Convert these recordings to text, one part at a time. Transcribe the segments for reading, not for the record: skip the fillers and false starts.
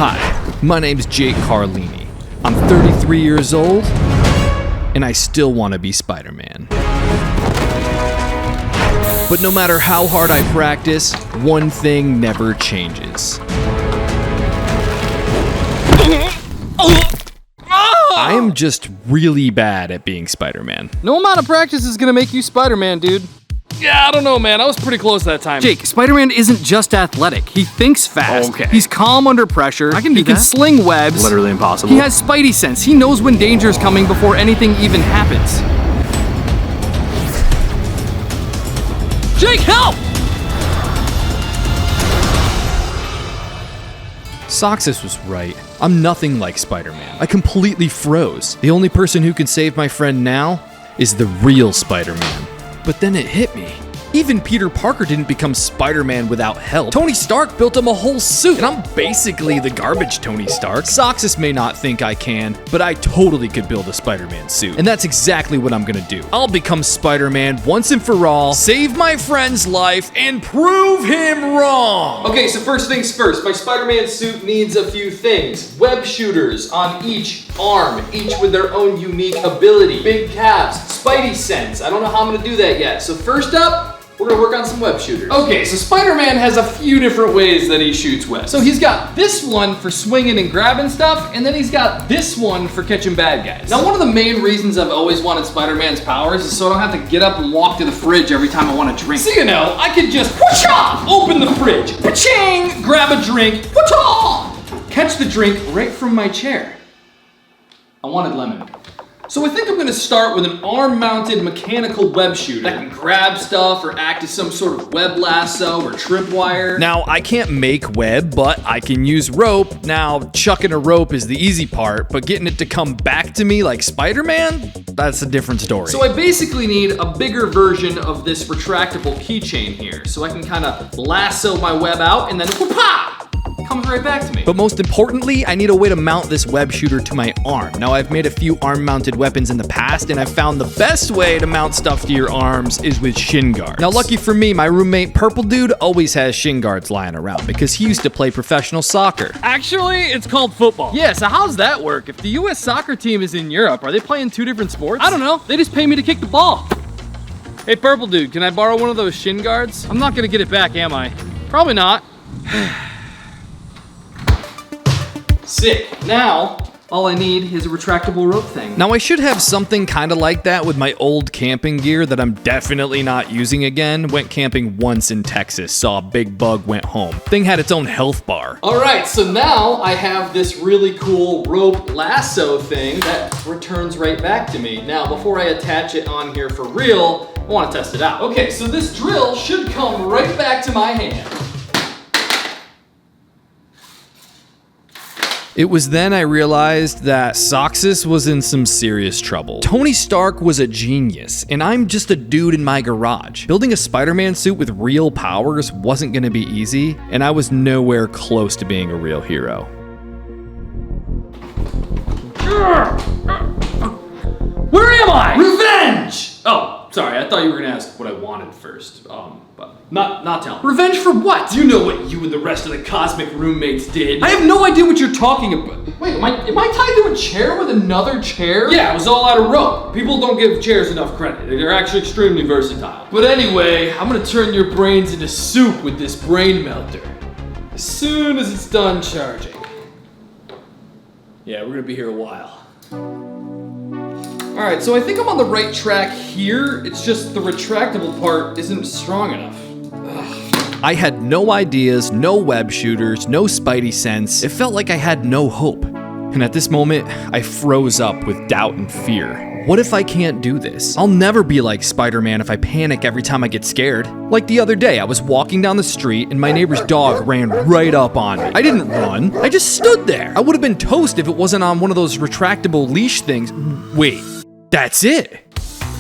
Hi, my name's Jake Carlini. I'm 33 years old, and I still want to be Spider-Man. But no matter how hard I practice, one thing never changes. I am just really bad at being Spider-Man. No amount of practice is gonna make you Spider-Man, dude. Yeah, I don't know, man. I was pretty close that time. Jake, Spider-Man isn't just athletic. He thinks fast. Okay. He's calm under pressure. I can do He can that. sling webs. Literally impossible. He has spidey sense. He knows when danger is coming before anything even happens. Jake, help! Soxus was right. I'm nothing like Spider-Man. I completely froze. The only person who can save my friend now is the real Spider-Man. But then it hit me. Even Peter Parker didn't become Spider-Man without help. Tony Stark built him a whole suit, and I'm basically the garbage Tony Stark. Soxus may not think I can, but I totally could build a Spider-Man suit. And that's exactly what I'm gonna do. I'll become Spider-Man once and for all, save my friend's life, and prove him wrong! Okay, so first things first, my Spider-Man suit needs a few things. Web shooters on each arm, each with their own unique ability. Big calves, spidey sense. I don't know how I'm gonna do that yet. So first up, we're gonna work on some web shooters. Okay, so Spider-Man has a few different ways that he shoots webs. So he's got this one for swinging and grabbing stuff, and then he's got this one for catching bad guys. Now, one of the main reasons I've always wanted Spider-Man's powers is so I don't have to get up and walk to the fridge every time I want to drink. So you know, I could just whoosh-ah, open the fridge, pa-ching, grab a drink, whoosh-ah, catch the drink right from my chair. I wanted lemon. So I think I'm gonna start with an arm-mounted mechanical web shooter that can grab stuff or act as some sort of web lasso or tripwire. Now, I can't make web, but I can use rope. Now, chucking a rope is the easy part, but getting it to come back to me like Spider-Man, that's a different story. So I basically need a bigger version of this retractable keychain here, so I can kind of lasso my web out and then whoop-ah! Comes right back to me. But most importantly, I need a way to mount this web shooter to my arm. Now, I've made a few arm-mounted weapons in the past, and I've found the best way to mount stuff to your arms is with shin guards. Now, lucky for me, my roommate Purple Dude always has shin guards lying around because he used to play professional soccer. Actually, it's called football. Yeah, so how's that work? If the US soccer team is in Europe, are they playing two different sports? I don't know. They just pay me to kick the ball. Hey, Purple Dude, can I borrow one of those shin guards? I'm not gonna get it back, am I? Probably not. Sick. Now, all I need is a retractable rope thing. Now, I should have something kind of like that with my old camping gear that I'm definitely not using again. Went camping once in Texas, saw a big bug, went home. Thing had its own health bar. All right, so now I have this really cool rope lasso thing that returns right back to me. Now, before I attach it on here for real, I want to test it out. Okay, so this drill should come right back to my hand. It was then I realized that Soxus was in some serious trouble. Tony Stark was a genius, and I'm just a dude in my garage. Building a Spider-Man suit with real powers wasn't gonna be easy, and I was nowhere close to being a real hero. Where am I? Revenge! Oh, sorry, I thought you were gonna ask what I wanted first. But not telling. Revenge for what? You know what you and the rest of the cosmic roommates did. I have no idea what you're talking about. Wait, am I tied to a chair with another chair? Yeah, it was all out of rope. People don't give chairs enough credit. They're actually extremely versatile. But anyway, I'm gonna turn your brains into soup with this brain melter. As soon as it's done charging. Yeah, we're gonna be here a while. All right, so I think I'm on the right track here. It's just the retractable part isn't strong enough. Ugh. I had no ideas, no web shooters, no spidey sense. It felt like I had no hope. And at this moment, I froze up with doubt and fear. What if I can't do this? I'll never be like Spider-Man if I panic every time I get scared. Like the other day, I was walking down the street and my neighbor's dog ran right up on me. I didn't run, I just stood there. I would have been toast if it wasn't on one of those retractable leash things. Wait, that's it.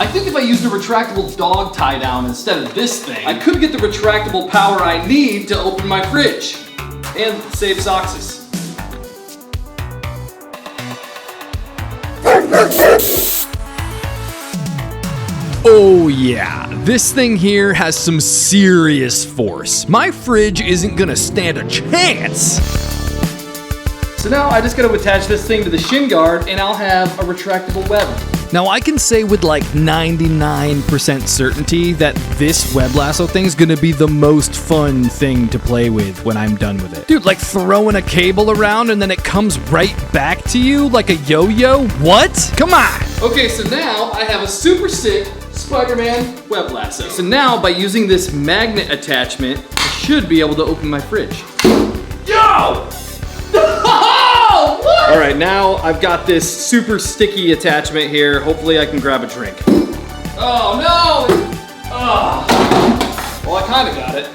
I think if I used a retractable dog tie down instead of this thing, I could get the retractable power I need to open my fridge and save Soxus. Oh yeah, this thing here has some serious force. My fridge isn't gonna stand a chance. So now I just gotta attach this thing to the shin guard and I'll have a retractable web. Now I can say with like 99% certainty that this web lasso thing's gonna be the most fun thing to play with when I'm done with it. Dude, like throwing a cable around and then it comes right back to you like a yo-yo? What? Come on! Okay, so now I have a super sick Spider-Man web lasso. So now by using this magnet attachment, I should be able to open my fridge. Yo! What? All right, now I've got this super sticky attachment here. Hopefully I can grab a drink. Oh no! Oh. Well, I kind of got it.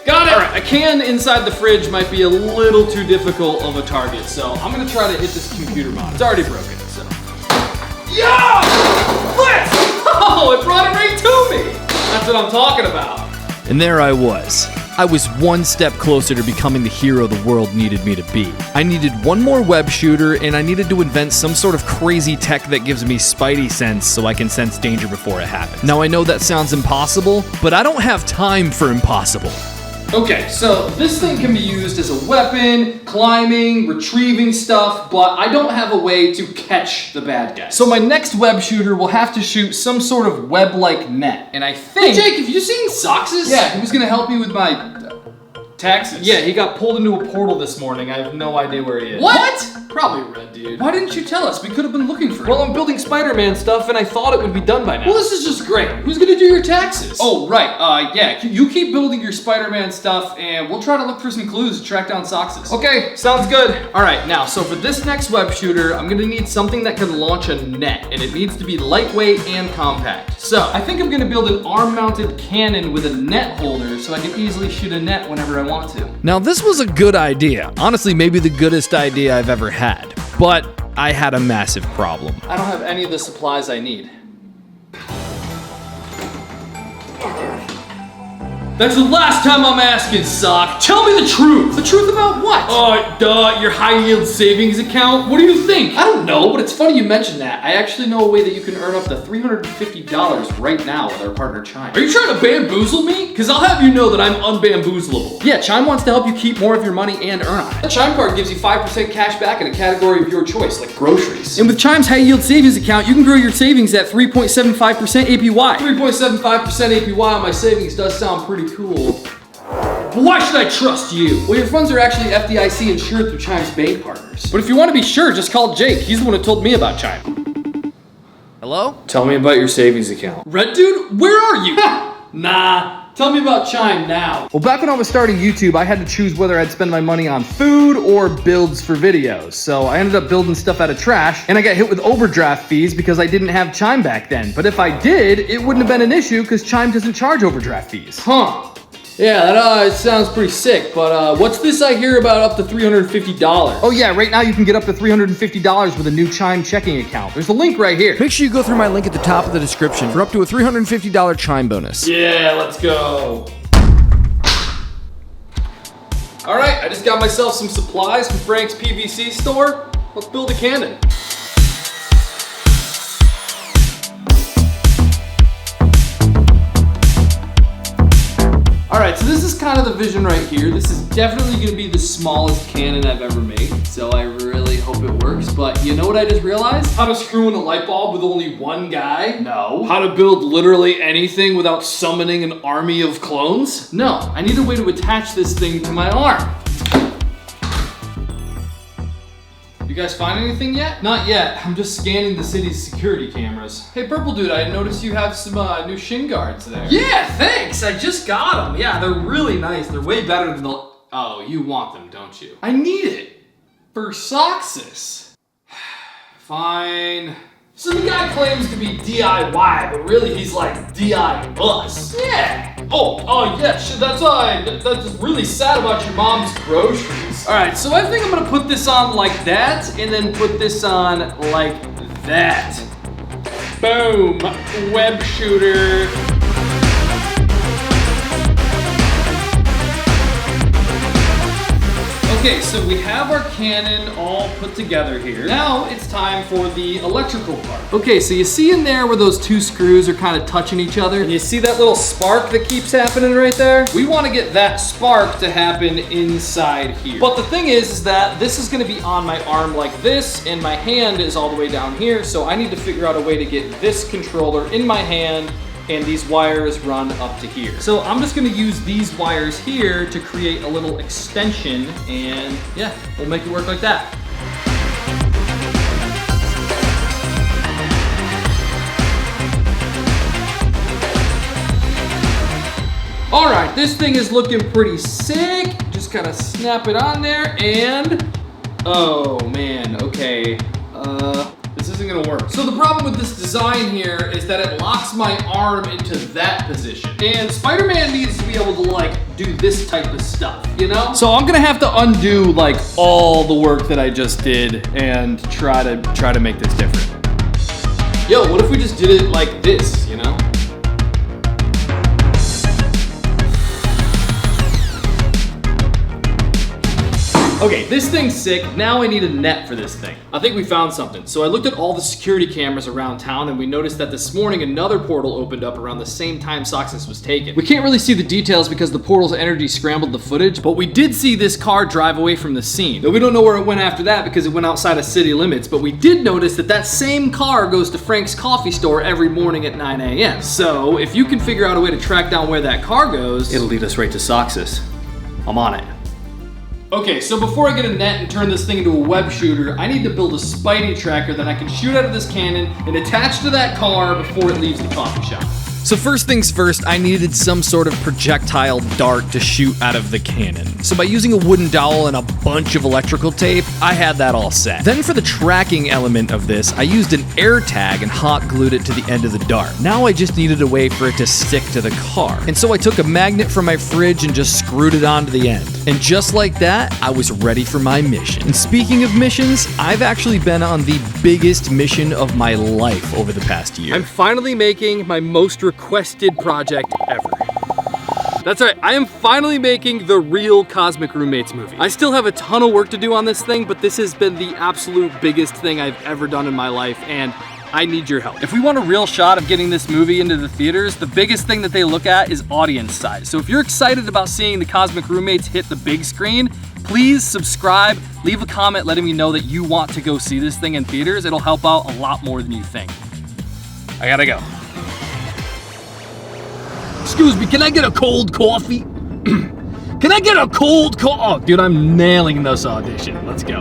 Got it! All right, a can inside the fridge might be a little too difficult of a target, so I'm gonna try to hit this computer mod. It's already broken, so. Yo! Blitz! Oh, it brought it right to me! That's what I'm talking about. And there I was. I was one step closer to becoming the hero the world needed me to be. I needed one more web shooter, and I needed to invent some sort of crazy tech that gives me spidey sense so I can sense danger before it happens. Now I know that sounds impossible, but I don't have time for impossible. Okay, so this thing can be used as a weapon, climbing, retrieving stuff, but I don't have a way to catch the bad guy. So my next web shooter will have to shoot some sort of web-like net. And I think... Hey Jake, have you seen Soxus? Yeah, he was gonna help me with my taxes. Yeah, he got pulled into a portal this morning. I have no idea where he is. What? Probably red, dude. Why didn't you tell us? We could have been looking for him. Well, I'm building Spider-Man stuff and I thought it would be done by now. Well, this is just great. Who's gonna do your taxes? Oh, right. Yeah, you keep building your Spider-Man stuff and we'll try to look for some clues to track down Soxus. Okay, sounds good. All right, now, so for this next web shooter, I'm gonna need something that can launch a net, and it needs to be lightweight and compact. So, I think I'm gonna build an arm-mounted cannon with a net holder so I can easily shoot a net whenever I want to. Now this was a good idea. Honestly, maybe the goodest idea I've ever had. But I had a massive problem. I don't have any of the supplies I need. That's the last time I'm asking, Sock. Tell me the truth. The truth about what? Your high yield savings account. What do you think? I don't know, but it's funny you mentioned that. I actually know a way that you can earn up to $350 right now with our partner Chime. Are you trying to bamboozle me? Because I'll have you know that I'm unbamboozleable. Yeah, Chime wants to help you keep more of your money and earn on it. The Chime Card gives you 5% cash back in a category of your choice, like groceries. And with Chime's high yield savings account, you can grow your savings at 3.75% APY. 3.75% APY on my savings does sound pretty cool. But why should I trust you? Well, your funds are actually FDIC insured through Chime's bank partners. But if you want to be sure, just call Jake. He's the one who told me about Chime. Hello? Tell me about your savings account. Red dude, where are you? Nah, tell me about Chime now. Well, back when I was starting YouTube, I had to choose whether I'd spend my money on food or builds for videos. So I ended up building stuff out of trash, and I got hit with overdraft fees because I didn't have Chime back then. But if I did, it wouldn't have been an issue because Chime doesn't charge overdraft fees. Huh. Yeah, that sounds pretty sick, but what's this I hear about up to $350? Oh yeah, right now you can get up to $350 with a new Chime checking account. There's a link right here. Make sure you go through my link at the top of the description for up to a $350 Chime bonus. Yeah, let's go. All right, I just got myself some supplies from Frank's PVC store. Let's build a cannon. All right, so this is kind of the vision right here. This is definitely gonna be the smallest cannon I've ever made, so I really hope it works. But you know what I just realized? How to screw in a light bulb with only one guy? No. How to build literally anything without summoning an army of clones? No, I need a way to attach this thing to my arm. You guys find anything yet? Not yet. I'm just scanning the city's security cameras. Hey, Purple Dude, I noticed you have some new shin guards there. Yeah, thanks. I just got them. Yeah, they're really nice. They're way better than the... Oh, you want them, don't you? I need it. For Soxus. Fine. So the guy claims to be DIY, but really he's like DI us. Yeah. Oh yeah, shit, that's really sad about your mom's groceries. All right, so I think I'm gonna put this on like that, and then put this on like that. Boom, web shooter. Okay, so we have our cannon all put together here. Now it's time for the electrical part. Okay, so you see in there where those two screws are kind of touching each other, and you see that little spark that keeps happening right there? We want to get that spark to happen inside here. But the thing is that this is going to be on my arm like this, and my hand is all the way down here, so I need to figure out a way to get this controller in my hand and these wires run up to here. So I'm just gonna use these wires here to create a little extension, and yeah, we'll make it work like that. All right, this thing is looking pretty sick. Just kind of snap it on there, and oh man, okay. This isn't gonna work. So the problem with this design here is that it locks my arm into that position. And Spider-Man needs to be able to like do this type of stuff, you know? So I'm gonna have to undo like all the work that I just did and try to make this different. Yo, what if we just did it like this, you know? Okay, this thing's sick. Now I need a net for this thing. I think we found something. So I looked at all the security cameras around town, and we noticed that this morning another portal opened up around the same time Soxus was taken. We can't really see the details because the portal's energy scrambled the footage, but we did see this car drive away from the scene. Though we don't know where it went after that because it went outside of city limits, but we did notice that that same car goes to Frank's coffee store every morning at 9 a.m. So if you can figure out a way to track down where that car goes, it'll lead us right to Soxus. I'm on it. Okay, so before I get a net and turn this thing into a web shooter, I need to build a Spidey tracker that I can shoot out of this cannon and attach to that car before it leaves the coffee shop. So first things first, I needed some sort of projectile dart to shoot out of the cannon. So by using a wooden dowel and a bunch of electrical tape, I had that all set. Then for the tracking element of this, I used an air tag and hot glued it to the end of the dart. Now I just needed a way for it to stick to the car. And so I took a magnet from my fridge and just screwed it onto the end. And just like that, I was ready for my mission. And speaking of missions, I've actually been on the biggest mission of my life over the past year. I'm finally making my most requested project ever. That's right, I am finally making the real Cosmic Roommates movie. I still have a ton of work to do on this thing, but this has been the absolute biggest thing I've ever done in my life, and I need your help. If we want a real shot of getting this movie into the theaters, the biggest thing that they look at is audience size. So if you're excited about seeing the Cosmic Roommates hit the big screen, please subscribe, leave a comment letting me know that you want to go see this thing in theaters. It'll help out a lot more than you think. I gotta go. Excuse me, can I get a cold coffee? Can I get a cold Oh, dude, I'm nailing this audition. Let's go.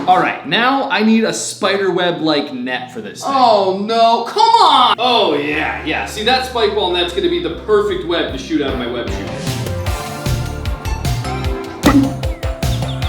All right, now I need a spider web-like net for this thing. Oh no, come on! Oh yeah. See, that spike ball net's gonna be the perfect web to shoot out of my web shooter.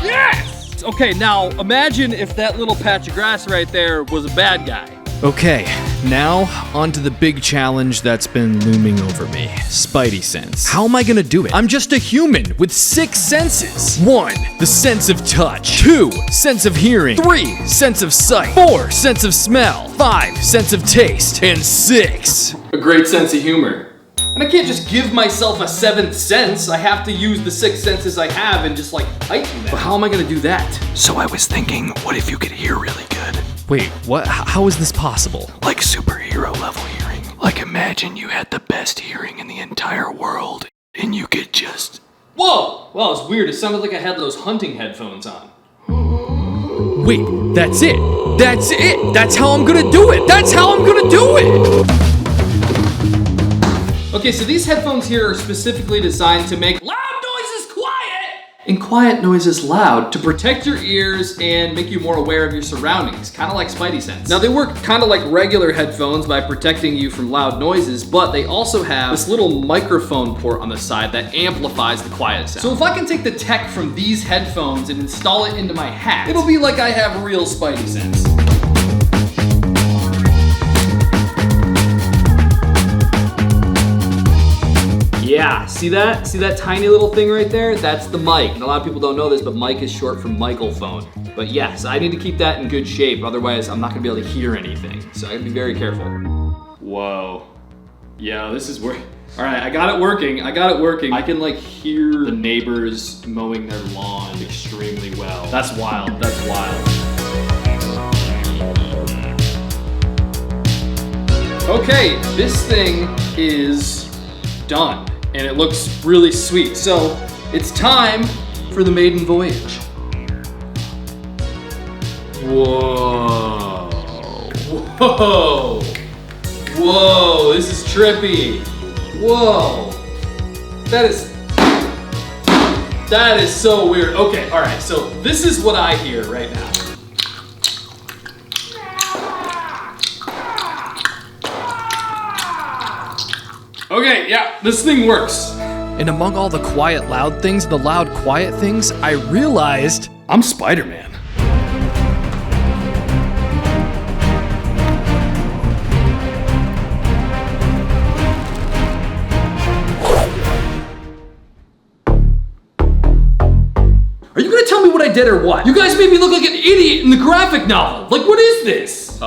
Yes! Okay, now imagine if that little patch of grass right there was a bad guy. Okay, now onto the big challenge that's been looming over me. Spidey sense. How am I gonna do it? I'm just a human with 6 senses. 1, the sense of touch. 2, sense of hearing. 3, sense of sight. 4, sense of smell. 5, sense of taste. And 6, a great sense of humor. And I can't just give myself a 7th sense. I have to use the 6 senses I have and just like heighten them. But how am I gonna do that? So I was thinking, what if you could hear really good? Wait, what? How is this possible? Like superhero level hearing. Like imagine you had the best hearing in the entire world and you could just... Whoa! Well, it's weird. It sounded like I had those hunting headphones on. Wait, that's it. That's it. That's how I'm gonna do it. That's how I'm gonna do it. Okay, so these headphones here are specifically designed to make loud noises quiet and quiet noises loud to protect your ears and make you more aware of your surroundings, kind of like Spidey sense. Now they work kind of like regular headphones by protecting you from loud noises, but they also have this little microphone port on the side that amplifies the quiet sound. So if I can take the tech from these headphones and install it into my hat, it'll be like I have real Spidey sense. Yeah, see that? See that tiny little thing right there? That's the mic. And a lot of people don't know this, but mic is short for microphone. But yes, I need to keep that in good shape, otherwise I'm not gonna be able to hear anything. So I gotta be very careful. Whoa. Yeah, this is where All right, I got it working. I can like hear the neighbors mowing their lawn extremely well. That's wild. Okay, this thing is done and it looks really sweet. So it's time for the maiden voyage. Whoa. Whoa, this is trippy. Whoa. That is so weird. Okay, all right, so this is what I hear right now. Okay, yeah, this thing works. And among all the quiet, loud things, the loud, quiet things, I realized I'm Spider-Man. Are you gonna tell me what I did or what? You guys made me look like an idiot in the graphic novel. Like, what is this?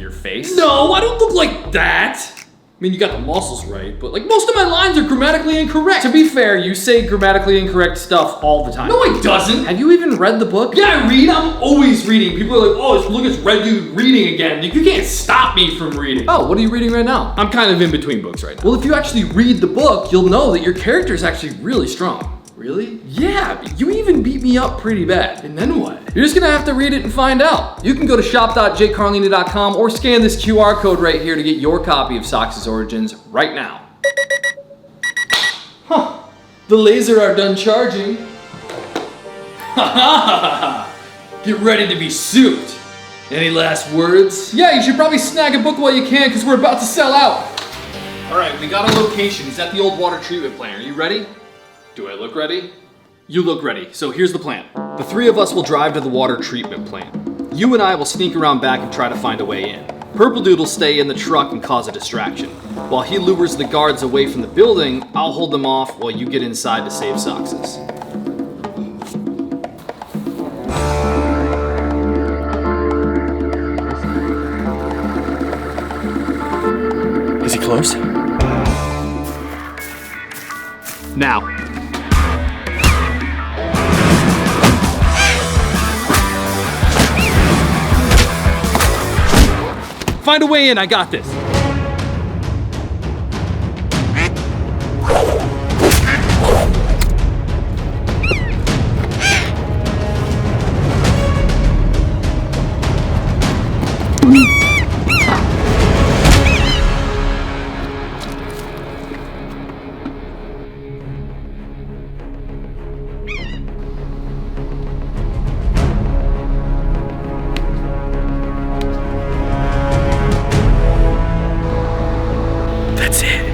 your face? No, I don't look like that. I mean, you got the muscles right, but like most of my lines are grammatically incorrect. To be fair, you say grammatically incorrect stuff all the time. No, it doesn't. Have you even read the book? Yeah, I read. I'm always reading. People are like, oh, look, it's Red Dude reading again. You can't stop me from reading. Oh, what are you reading right now? I'm kind of in between books right now. Well, if you actually read the book, you'll know that your character is actually really strong. Really? Yeah, you even beat me up pretty bad. And then what? You're just gonna have to read it and find out. You can go to shop.jcarlini.com or scan this QR code right here to get your copy of Sox' Origins right now. Huh. The laser are done charging. Get ready to be souped. Any last words? Yeah, you should probably snag a book while you can because we're about to sell out. All right, we got a location. It's at the old water treatment plant. Are you ready? Do I look ready? You look ready. So here's the plan. The three of us will drive to the water treatment plant. You and I will sneak around back and try to find a way in. Purple Dude will stay in the truck and cause a distraction. While he lures the guards away from the building, I'll hold them off while you get inside to save Sox's. Is he close? Now. Find a way in, I got this. That's it.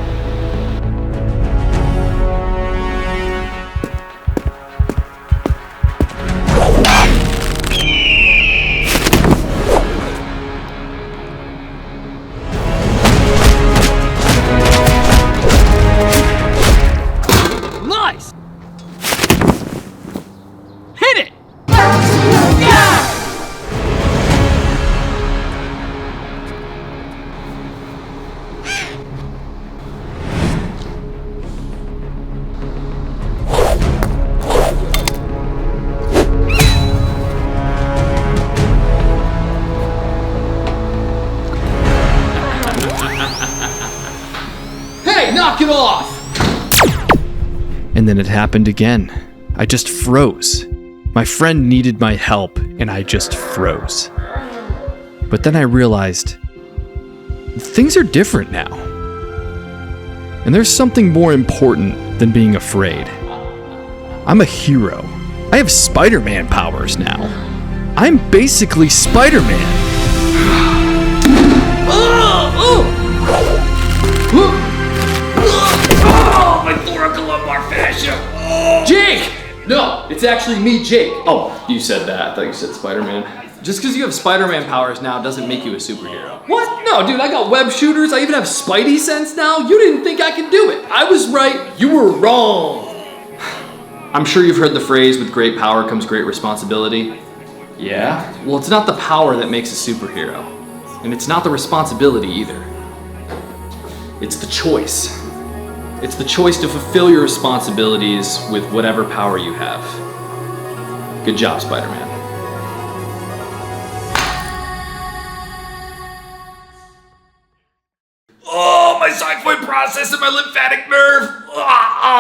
Nice! Hit it! Hey, knock it off! And then it happened again. I just froze. My friend needed my help, and I just froze. But then I realized things are different now. And there's something more important than being afraid. I'm a hero. I have Spider-Man powers now. I'm basically Spider-Man. My thoracolumbar fascia! Jake! No, it's actually me, Jake. Oh, you said that. I thought you said Spider-Man. Just because you have Spider-Man powers now doesn't make you a superhero. What? No, dude, I got web shooters. I even have Spidey sense now. You didn't think I could do it. I was right. You were wrong. I'm sure you've heard the phrase, with great power comes great responsibility. Yeah? Well, it's not the power that makes a superhero. And it's not the responsibility either. It's the choice. It's the choice to fulfill your responsibilities with whatever power you have. Good job, Spider-Man. Oh, my xiphoid process and my lymphatic nerve. Ah!